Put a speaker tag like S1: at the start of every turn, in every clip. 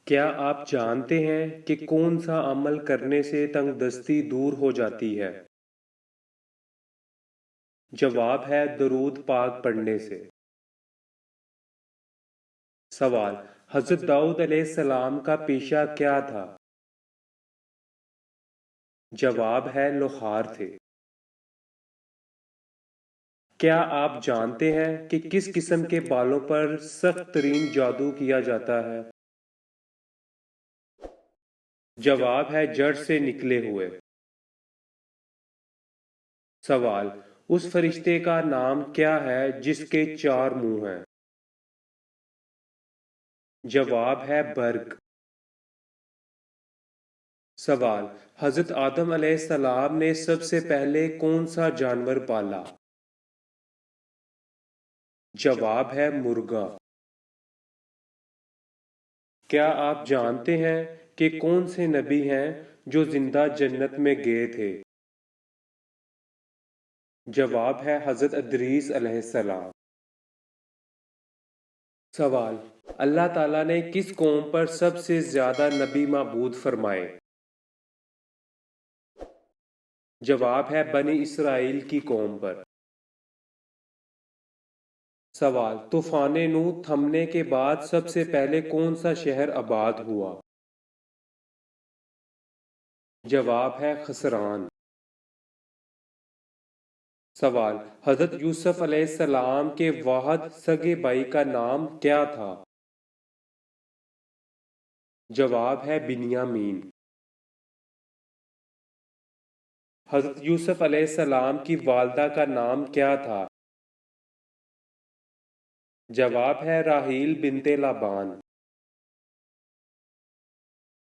S1: کیا آپ جانتے ہیں کہ کون سا عمل کرنے سے تنگ دستی دور ہو جاتی ہے؟ جواب ہے درود پاک پڑھنے سے۔ سوال: حضرت داؤد علیہ السلام کا پیشہ کیا تھا؟ جواب ہے لوہار تھے۔ کیا آپ جانتے ہیں کہ کس قسم کے بالوں پر سخت ترین جادو کیا جاتا ہے؟ جواب ہے جڑ سے نکلے ہوئے۔ سوال: اس فرشتے کا نام کیا ہے جس کے 4 منہ ہیں؟ جواب ہے برق۔ سوال: حضرت آدم علیہ السلام نے سب سے پہلے کون سا جانور پالا؟ جواب ہے مرغا۔ کیا آپ جانتے ہیں کہ کون سے نبی ہیں جو زندہ جنت میں گئے تھے؟ جواب ہے حضرت ادریس علیہ السلام۔ سوال: اللہ تعالیٰ نے کس قوم پر سب سے زیادہ نبی مبعوث فرمائے؟ جواب ہے بنی اسرائیل کی قوم پر۔ سوال: طوفان نوح تھمنے کے بعد سب سے پہلے کون سا شہر آباد ہوا؟ جواب ہے خسران۔ سوال: حضرت یوسف علیہ السلام کے واحد سگے بھائی کا نام کیا تھا؟ جواب ہے بنیامین۔ حضرت یوسف علیہ السلام کی والدہ کا نام کیا تھا؟ جواب ہے راحیل بنت لابان۔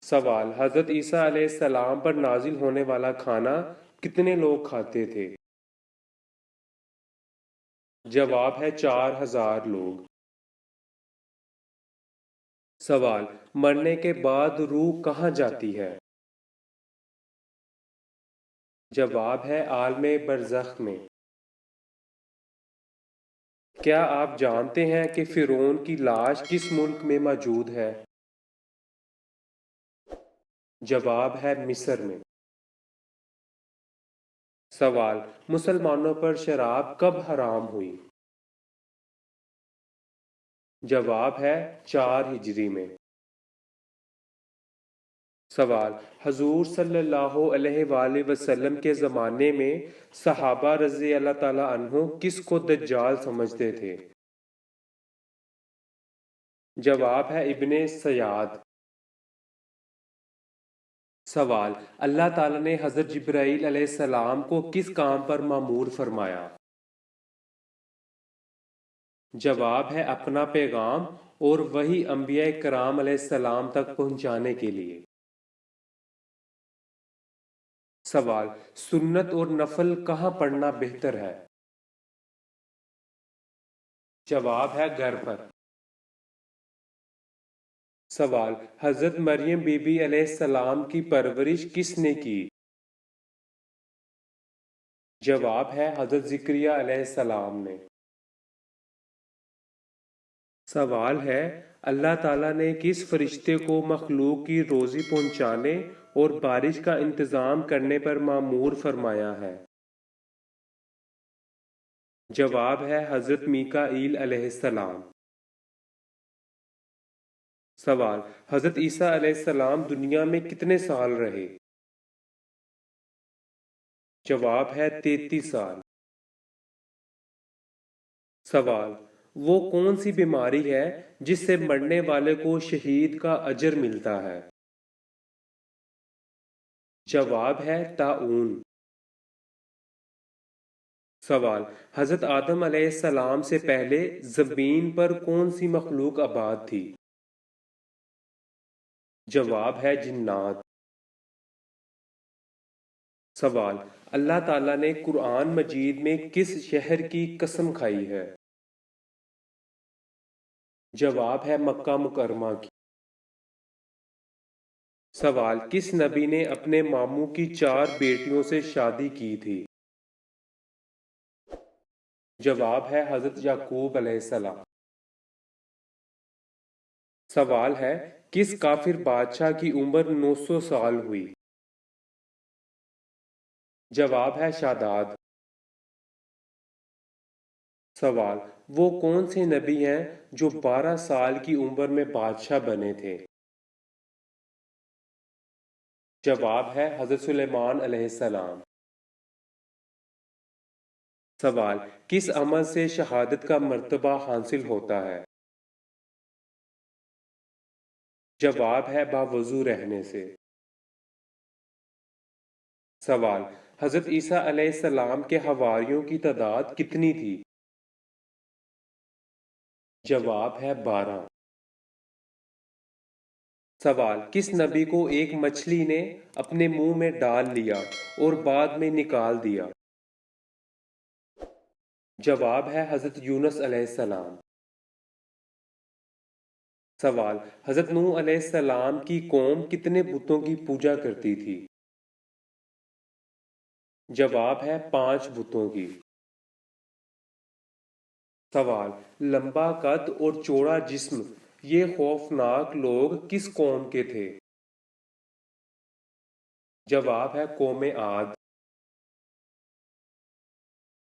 S1: سوال: حضرت عیسیٰ علیہ السلام پر نازل ہونے والا کھانا کتنے لوگ کھاتے تھے؟ جواب ہے 4000 لوگ۔ سوال: مرنے کے بعد روح کہاں جاتی ہے؟ جواب ہے عالم برزخ میں۔ کیا آپ جانتے ہیں کہ فرعون کی لاش کس ملک میں موجود ہے؟ جواب ہے مصر میں۔ سوال: مسلمانوں پر شراب کب حرام ہوئی؟ جواب ہے 4 ہجری میں۔ سوال: حضور صلی اللہ علیہ وآلہ وسلم کے زمانے میں صحابہ رضی اللہ تعالیٰ عنہ کس کو دجال سمجھتے تھے؟ جواب ہے ابن سیاد۔ سوال: اللہ تعالیٰ نے حضرت جبرائیل علیہ السلام کو کس کام پر مامور فرمایا؟ جواب ہے اپنا پیغام اور وحی انبیاء کرام علیہ السلام تک پہنچانے کے لیے۔ سوال: سنت اور نفل کہاں پڑھنا بہتر ہے؟ جواب ہے گھر پر۔ سوال: حضرت مریم بی بی علیہ السلام کی پرورش کس نے کی؟ جواب ہے حضرت زکریا علیہ السلام نے۔ سوال ہے: اللہ تعالیٰ نے کس فرشتے کو مخلوق کی روزی پہنچانے اور بارش کا انتظام کرنے پر مامور فرمایا ہے؟ جواب ہے حضرت میکائیل علیہ السلام۔ سوال: حضرت عیسیٰ علیہ السلام دنیا میں کتنے سال رہے؟ جواب ہے 33 سال۔ سوال: وہ کون سی بیماری ہے جس سے مرنے والے کو شہید کا اجر ملتا ہے؟ جواب ہے طاعون۔ سوال: حضرت آدم علیہ السلام سے پہلے زمین پر کون سی مخلوق آباد تھی؟ جواب ہے جنات۔ سوال: اللہ تعالیٰ نے قرآن مجید میں کس شہر کی قسم کھائی ہے؟ جواب ہے مکہ مکرمہ کی۔ سوال: کس نبی نے اپنے ماموں کی 4 بیٹیوں سے شادی کی تھی؟ جواب ہے حضرت یعقوب علیہ السلام۔ سوال ہے: کس کافر بادشاہ کی عمر 900 سال ہوئی؟ جواب ہے شاداد۔ سوال، وہ کون سے نبی ہیں جو 12 سال کی عمر میں بادشاہ بنے تھے؟ جواب ہے حضرت سلیمان علیہ السلام۔ سوال، کس عمل سے شہادت کا مرتبہ حاصل ہوتا ہے؟ جواب ہے باوضو رہنے سے۔ سوال، حضرت عیسیٰ علیہ السلام کے حواریوں کی تعداد کتنی تھی؟ جواب ہے 12۔ سوال، کس نبی کو ایک مچھلی نے اپنے منہ میں ڈال لیا اور بعد میں نکال دیا؟ جواب ہے حضرت یونس علیہ السلام۔ سوال، حضرت نوح علیہ السلام کی قوم کتنے بتوں کی پوجا کرتی تھی؟ جواب ہے 5 بتوں کی۔ سوال، لمبا قد اور چوڑا جسم یہ خوفناک لوگ کس قوم کے تھے؟ جواب ہے قوم عاد۔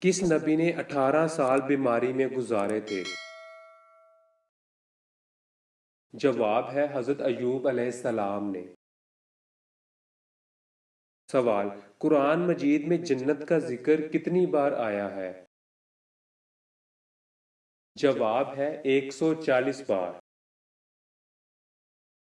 S1: کس نبی نے 18 سال بیماری میں گزارے تھے؟ جواب ہے حضرت ایوب علیہ السلام نے۔ سوال، قرآن مجید میں جنت کا ذکر کتنی بار آیا ہے؟ جواب ہے 140 بار۔